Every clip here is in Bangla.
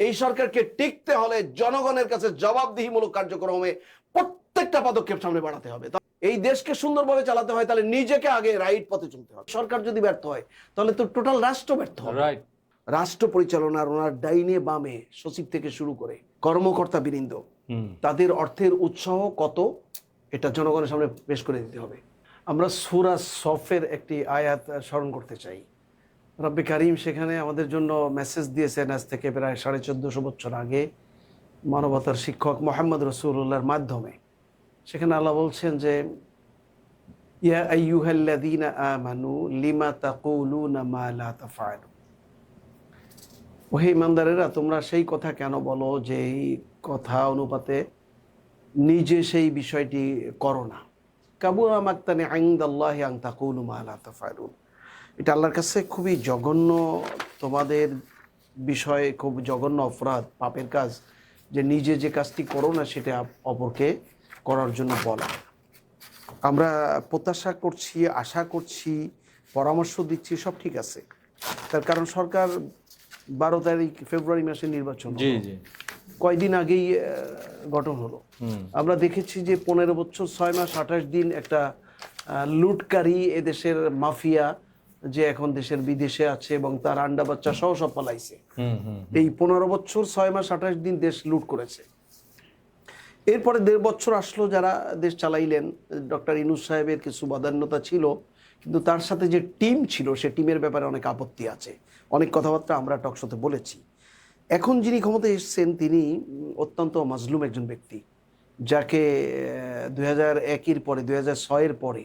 এই সরকারকে টিকতে হলে জনগণের কাছে জবাবদিহিমূলক কার্যক্রমে প্রত্যেকটা পদক্ষেপ সামনে বাড়াতে হবে। এই দেশকে সুন্দরভাবে চালাতে হয় তাহলে নিজেকে আগে রাইট পথে চলতে হবে। সরকার যদি ব্যর্থ হয় তাহলে তো টোটাল রাষ্ট্র ব্যর্থ হবে। রাষ্ট্র পরিচালনার ওনার ডাইনে বামে সচিব থেকে শুরু করে কর্মকর্তা বৃন্দ তাদের অর্থের উৎসাহ কত এটা জনগণের সামনে পেশ করে দিতে হবে। আমরা সূরা সফের একটি আয়াত স্মরণ করতে চাই। রব্বে কারিম সেখানে আমাদের জন্য মেসেজ দিয়েছেন আজ থেকে প্রায় 1450 বছর আগে মানবতার শিক্ষক মুহাম্মদ রাসূলুল্লাহর মাধ্যমে। সেখানে আল্লাহ বলছেন যে ইয়া আইয়ুহাল্লাযীনা আমানু লিমা তাকুলুনা মা লা তাফআলুন, ওহে ইমানদারেরা তোমরা সেই কথা কেন বলো যে এই কথা অনুপাতে নিজে সেই বিষয়টি করো না। কাবুরা মাকতানি ইনদাল্লাহি আন তাকুলু মা লা তাফআলুন, এটা আল্লাহর কাছে খুবই জঘন্য তোমাদের বিষয়ে, খুব জঘন্য অপরাধ, পাপের কাজ যে নিজে যে কাজটি করো না সেটা অপরকে করার জন্য বলা। আমরা প্রত্যাশা করছি, আশা করছি, পরামর্শ দিচ্ছি, সব ঠিক আছে। তার কারণ সরকার 12 তারিখ ফেব্রুয়ারি মাসে নির্বাচন, কয়দিন আগেই গঠন হলো। আমরা দেখেছি যে 15 বছর 6 মাস 28 দিন একটা লুটকারী এদেশের মাফিয়া যে এখন দেশের বিদেশে আছে এবং তার আন্ডা বাচ্চা সহ সব পালাইছে। এই 15 বছর 6 মাস 28 দিন দেশ লুট করেছে। এরপরে 1.5 বছর আসলো যারা দেশ চালাইলেন, ডক্টর ইউনূস সাহেবের কিছু বদান্যতা ছিল, কিন্তু তার সাথে যে টিম ছিল সে টিমের ব্যাপারে অনেক আপত্তি আছে, অনেক কথাবার্তা আমরা টকশোতে বলেছি। এখন যিনি ক্ষমতায় এসেছেন তিনি অত্যন্ত মাজলুম একজন ব্যক্তি, যাকে 2001-এর পরে 2006-এর পরে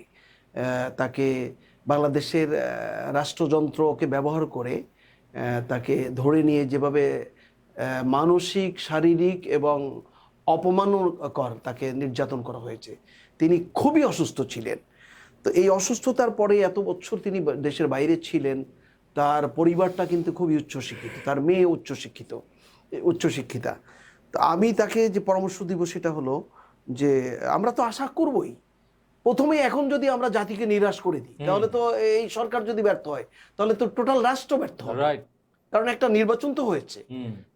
তাকে বাংলাদেশের রাষ্ট্রযন্ত্রকে ব্যবহার করে তাকে ধরে নিয়ে যেভাবে মানসিক, শারীরিক এবং অপমানকর তাকে নির্যাতন করা হয়েছে। তিনি খুবই অসুস্থ ছিলেন। তো এই অসুস্থতার পরে এত বছর তিনি দেশের বাইরে ছিলেন। তার পরিবারটা কিন্তু খুবই উচ্চশিক্ষিত, তার মেয়ে উচ্চশিক্ষিতা। তো আমি তাকে যে পরামর্শ দিব সেটা হলো যে আমরা তো আশা করবই, প্রথমে এখন যদি আমরা জাতিকে নিরাশ করে দিই তাহলে তো এই সরকার যদি ব্যর্থ হয় তাহলে তো টোটাল রাষ্ট্র ব্যর্থ হবে। কারণ একটা নির্বাচন তো হয়েছে,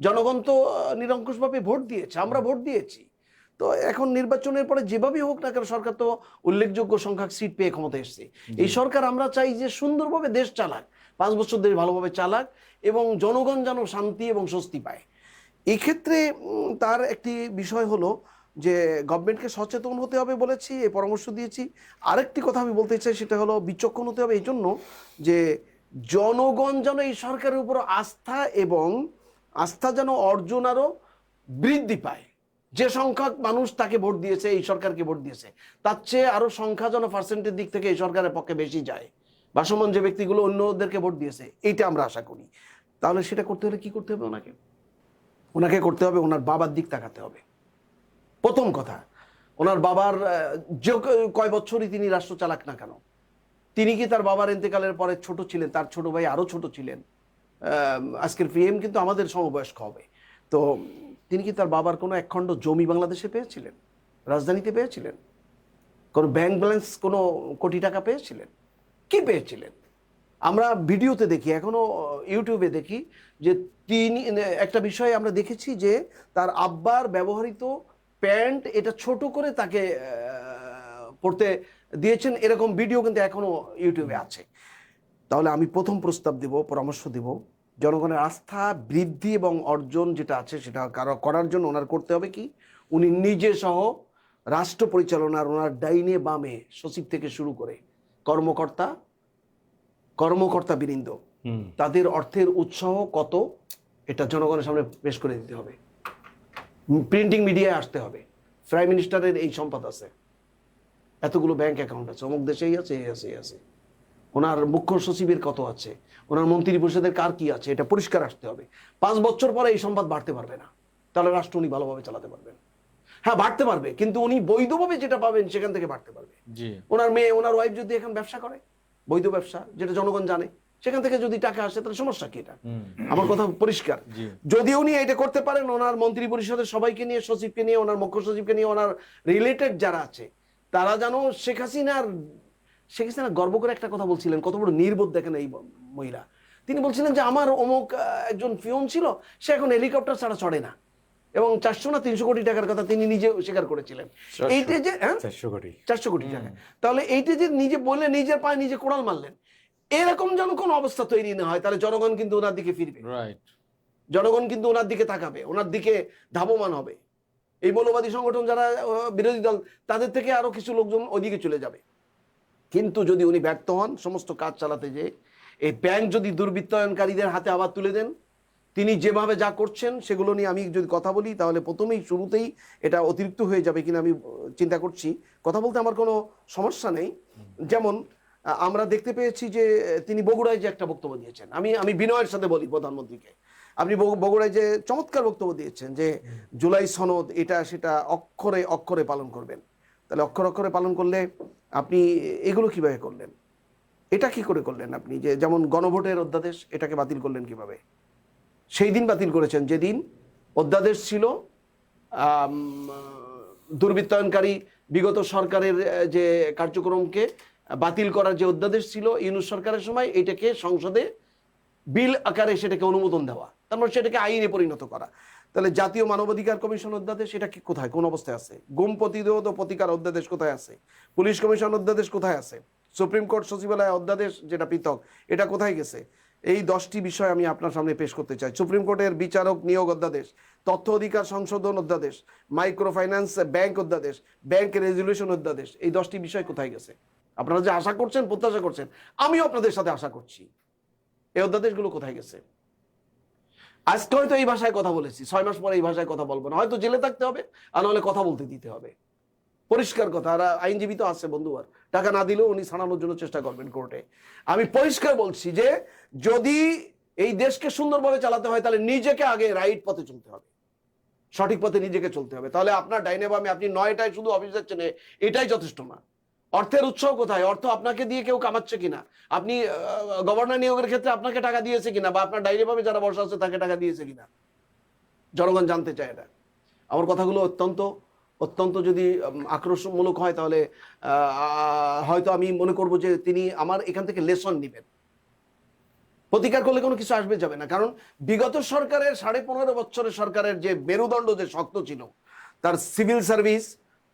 জনগণ তো নিরঙ্কুশভাবে ভোট দিয়েছে, আমরা ভোট দিয়েছি। তো এখন নির্বাচনের পরে যেভাবেই হোক না কেন সরকার তো উল্লেখযোগ্য সংখ্যক সিট পেয়ে ক্ষমতা এসেছে। এই সরকার আমরা চাই যে সুন্দরভাবে দেশ চালাক, 5 বছর দেশ ভালোভাবে চালাক এবং জনগণ যেন শান্তি এবং স্বস্তি পায়। এই ক্ষেত্রে তার একটি বিষয় হলো যে গভর্নমেন্টকে সচেতন হতে হবে বলেছি, এই পরামর্শ দিয়েছি। আরেকটি কথা আমি বলতে চাই সেটা হলো বিচক্ষণ হতে হবে এই জন্য যে জনগণ যেন এই সরকারের উপর আস্থা যেন অর্জন আরও বৃদ্ধি পায়। যে সংখ্যক মানুষ তাকে ভোট দিয়েছে, এই সরকারকে ভোট দিয়েছে, তার চেয়ে আরো সংখ্যা যেন পার্সেন্টের দিক থেকে এই সরকারের পক্ষে বেশি যায়। ভাসমান যে ব্যক্তিগুলো অন্যদেরকে ভোট দিয়েছে, এইটা আমরা আশা করি। তাহলে সেটা করতে হলে কি করতে হবে? ওনাকে করতে হবে ওনার বাবার দিক তাকাতে হবে। প্রথম কথা, ওনার বাবার যে কয় বছরই তিনি রাষ্ট্র চালাক না কেন, তিনি কি তার বাবার ইন্তেকালের পরে ছোট ছিলেন? তার ছোট ভাই আরো ছোট ছিলেন। আজকের পিএম কিন্তু আমাদের সমবয়স্ক হবে। তো তিনি কি তার বাবার কোনো একখণ্ড জমি বাংলাদেশে পেয়েছিলেন? রাজধানীতে পেয়েছিলেন? কোনো ব্যাংক ব্যালেন্স কোনো কোটি টাকা পেয়েছিলেন? কি পেয়েছিলেন? আমরা ভিডিওতে দেখি, এখনো ইউটিউবে দেখি যে তিনি একটা বিষয় আমরা দেখেছি যে তার আব্বার ব্যবহৃত প্যান্ট এটা ছোট করে তাকে পড়তে দিয়েছেন, এরকম ভিডিও কিন্তু এখনো ইউটিউবে আছে। তাহলে আমি প্রথম প্রস্তাব দেব, পরামর্শ দেব, জনগণের আস্থা বৃদ্ধি এবং অর্জন যেটা আছে সেটা করার জন্য ওনার করতে হবে কি, উনি নিজে সহ রাষ্ট্র পরিচালনার ওনার ডাইনে বামে সচিব থেকে শুরু করে কর্মকর্তা বৃন্দ তাদের অর্থের উৎসাহ কত এটা জনগণের সামনে পেশ করে দিতে হবে। প্রিন্টিং মিডিয়ায় আসতে হবে, প্রাইম মিনিস্টারের এই সম্পদ আছে, এতগুলো ব্যাংক অ্যাকাউন্ট আছে, অমুক দেশেই আছে, এই আছে, ওনার মুখ্য সচিবের কত আছে, ওনার মন্ত্রী পরিষদের কার কি আছে, এটা পরিষ্কার আসতে হবে। 5 বছর পরে এই সম্পদ বাড়তে পারবে না, তাহলে রাষ্ট্র উনি ভালোভাবে চালাতে পারবেন। হ্যাঁ, বাড়তে পারবে, কিন্তু উনি বৈধভাবে যেটা পাবেন সেখান থেকে বাড়তে পারবে। ওনার মেয়ে, ওনার ওয়াইফ যদি এখন ব্যবসা করে, বৈধ ব্যবসা যেটা জনগণ জানে, সেখান থেকে যদি টাকা আসে তাহলে সমস্যা কি? এটা আমার কথা পরিষ্কার। যদি উনি এটা করতে পারেন, ওনার মন্ত্রী পরিষদের সবাইকে নিয়ে, সচিবকে নিয়ে, ওনার মুখ্য সচিবকে নিয়ে, ওনার রিলেটেড যারা আছে তারা যেন শেখ হাসিনা গর্ব করে একটা কথা বলছিলেন, কত বড় নির্বোধ দেখেন এই মহিলা। তিনি বলছিলেন যে আমার অমুক একজন পিয়ন ছিল, সে এখন হেলিকপ্টার ছাড়া চড়ে না, এবং 400 না 300 কোটি টাকার কথা তিনি নিজে স্বীকার করেছিলেন। এইটা যে 400 কোটি টাকা, তাহলে এইটা যে নিজে বললে নিজের পায়ে নিজে কোড়াল মারলেন, এরকম যেন কোনো অবস্থা তৈরি না হয়, তাহলে জনগণ কিন্তু ওনার দিকে ফিরবে, জনগণ কিন্তু ওনার দিকে তাকাবে, ওনার দিকে ধাবমান হবে। এই মৌলবাদী সংগঠন যারা বিরোধী দল, তাদের থেকে আরো কিছু লোকজন ওইদিকে চলে যাবে। কিন্তু যদি উনি ব্যর্থ হন সমস্ত কাজ চালাতে, যে এই ব্যাংক যদি দুর্বৃত্তায়নকারীদের হাতে আবার তুলে দেন, তিনি যেভাবে যা করছেন সেগুলো নিয়ে আমি যদি কথা বলি, তাহলে প্রথমেই শুরুতেই এটা অতিরিক্ত হয়ে যাবে কিনা আমি চিন্তা করছি। কথা বলতে আমার কোনো সমস্যা নেই। যেমন আমরা দেখতে পেয়েছি যে তিনি বগুড়ায় যে একটা বক্তব্য দিয়েছেন, আমি বিনয়ের সাথে বলি প্রধানমন্ত্রীকে, আপনি বগুড়ায় যে চমৎকার বক্তব্য দিয়েছেন যে জুলাই সনদ এটা সেটা অক্ষরে অক্ষরে পালন করবেন, তাহলে অক্ষরে অক্ষরে পালন করলে আপনি এগুলো কিভাবে করলেন? এটা কি করে করলেন আপনি? যে যেমন গণভোটের অধ্যাদেশ, এটাকে বাতিল করলেন কিভাবে? সেই দিন বাতিল করেছেন যেদিন অধ্যাদেশ ছিল দুর্বৃত্তায়নকারী বিগত সরকারের যে কার্যক্রমকে বাতিল করার যে অধ্যাদেশ ছিল ইউনূস সরকারের সময়, এটাকে সংসদে বিল আকারে সেটাকে অনুমোদন দেওয়া, তারপর সেটাকে আইনে পরিণত করা। তাহলে জাতীয় মানবাধিকার কমিশন অধ্যাদেশ এটা কি কোথায়, কোন অবস্থায় আছে? গুম প্রতিরোধ ও প্রতিকার অধ্যাদেশ কোথায় আছে? পুলিশ কমিশন অধ্যাদেশ কোথায় আছে? সুপ্রিম কোর্ট সচিবালয় অধ্যাদেশ যেটা পৃথক, এটা কোথায় গেছে? এই 10টি বিষয় আমি আপনার সামনে পেশ করতে চাই। সুপ্রিম কোর্টের বিচারক নিয়োগ অধ্যাদেশ, তথ্য অধিকার সংশোধন অধ্যাদেশ, মাইক্রো ফাইন্যান্স ব্যাংক অধ্যাদেশ, ব্যাংক রেজুলেশন অধ্যাদেশ, এই 10টি বিষয় কোথায় গেছে? আপনারা যে আশা করছেন, প্রত্যাশা করছেন, আমিও আপনাদের সাথে আশা করছি, এই অধ্যাদেশগুলো কোথায় গেছে? আজকে হয়তো এই ভাষায় কথা বলেছি, 6 মাস পরে এই ভাষায় কথা বলবো না, হয়তো জেলে থাকতে হবে, আর নাহলে কথা বলতে দিতে হবে। পরিষ্কার কথা। আর আইনজীবী তো আছে বন্ধুবার, টাকা না দিলেও উনি ছাড়ানোর জন্য চেষ্টা করবেন কোর্টে। আমি পরিষ্কার বলছি যে যদি এই দেশকে সুন্দরভাবে চালাতে হয়, তাহলে নিজেকে আগে রাইট পথে চলতে হবে, সঠিক পথে নিজেকে চলতে হবে। তাহলে আপনার ডাইনে বামে আপনি 9টায় শুধু অফিস যাচ্ছেন, এটাই যথেষ্ট না। অর্থের উৎস কোথায়? অর্থ আপনাকে দিয়ে কেউ কামাচ্ছে কিনা, আপনি গভর্নর নিয়োগের ক্ষেত্রে আপনাকে টাকা দিয়েছে কিনা, বা আপনার ডাইনে বামে যারা বসা আছে তাকে টাকা দিয়েছে কিনা, জনগণ জানতে চায় এটা। আমার কথাগুলো অত্যন্ত অত্যন্ত যদি আক্রোশমূলক হয়, তাহলে হয়তো আমি মনে করব যে তিনি আমার এখান থেকে লেসন নেবেন। প্রতিকার করলে কোনো কিছু আসবে যাবে না, কারণ বিগত সরকারের 15.5 বছরের সরকারের যে মেরুদণ্ড যে শক্ত ছিল, তার civil service,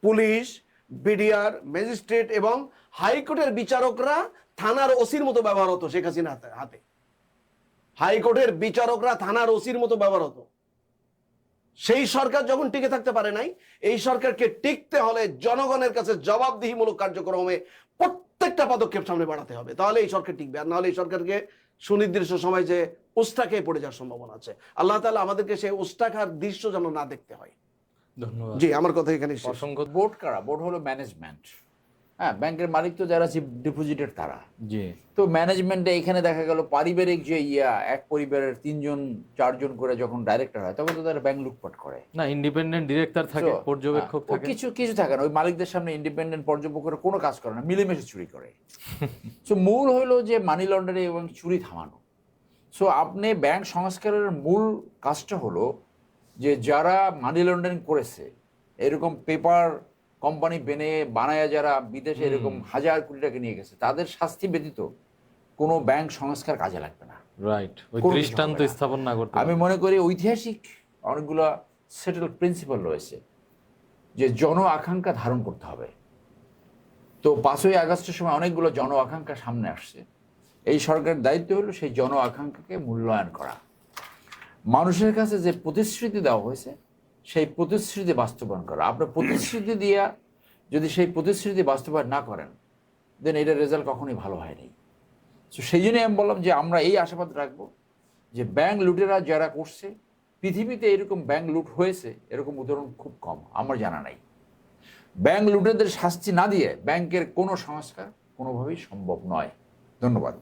police, BDR, magistrate এবং হাইকোর্টের বিচারকরা থানার ওসির মতো ব্যবহার হতো শেখ হাসিনার হাতে। হাইকোর্টের বিচারকরা থানার ওসির মতো ব্যবহার হতো। সেই সরকার যখন টিকে থাকতে পারে নাই, এই সরকারকে টিকতে হলে জনগণের কাছে জবাবদিহিমূলক কার্যক্রমে প্রত্যেকটা পদক্ষেপ সামনে বাড়াতে হবে, তাহলে এই সরকার টিকবে। আর নাহলে এই সরকারকে সুনির্দিষ্ট সময় যে উস্তা খেয়ে পড়ে যাওয়ার সম্ভাবনা আছে। আল্লাহ তাআলা আমাদেরকে সেই উস্তা খাওয়ার দৃশ্য যেন না দেখতে হয়। ধন্যবাদ। জি, আমার কথা এখানে শেষ। অসংখ্য। বোর্ড কারা? বোর্ড হলো ম্যানেজমেন্ট। হ্যাঁ, ব্যাংকের মালিক তো যারা ডিপোজিটের তারা। জি। তো ম্যানেজমেন্টে এখানে দেখা গেল পারিবারিক যে এক পরিবারের 3জন 4জন করে যখন ডাইরেক্টর হয়, তখন তো তারা ব্যাংক লুটপাট করে না, ইন্ডিপেন্ডেন্ট ডিরেক্টর থাকে, পর্যবেক্ষক থাকে, কিছু থাকে না। ওই মালিকদের সামনে ইন্ডিপেন্ডেন্ট পর্যবেক্ষকের কোনো কাজ করে না, মিলেমিশে চুরি করে। সো মূল হলো যে মানি লন্ডারিং এবং চুরি থামানো। সো আপনি ব্যাংক সংস্কারের মূল কাজটা হলো যে যারা মানি লন্ডারিং করেছে, এরকম পেপার কোম্পানি বানায় যারা বিদেশে এরকম হাজার কোটি টাকা নিয়ে গেছে, তাদের শাস্তি ব্যতীত কোনো ব্যাংক সংস্কার কাজে লাগবে না। রাইট, ওই দৃষ্টান্ত স্থাপন না করতে। আমি মনে করি ঐতিহাসিক অনেকগুলো সেটেল প্রিন্সিপাল রয়েছে যে জন আকাঙ্ক্ষা ধারণ করতে হবে। তো 5ই আগস্টের সময় অনেকগুলো জন আকাঙ্ক্ষা সামনে আসছে। এই সরকারের দায়িত্ব হলো সেই জন আকাঙ্ক্ষাকে মূল্যায়ন করা, মানুষের কাছে যে প্রতিশ্রুতি দেওয়া হয়েছে সেই প্রতিশ্রুতি বাস্তবায়ন করা। আপনার প্রতিশ্রুতি দিয়া যদি সেই প্রতিশ্রুতি বাস্তবায়ন না করেন, দেন এটার রেজাল্ট কখনোই ভালো হয়নি। তো সেই জন্যই আমি বললাম যে আমরা এই আশাবাদ রাখবো যে ব্যাংক লুটেরা যারা করছে, পৃথিবীতে এরকম ব্যাংক লুট হয়েছে এরকম উদাহরণ খুব কম, আমার জানা নাই। ব্যাংক লুটেরদের শাস্তি না দিয়ে ব্যাংকের কোনো সংস্কার কোনোভাবেই সম্ভব নয়। ধন্যবাদ।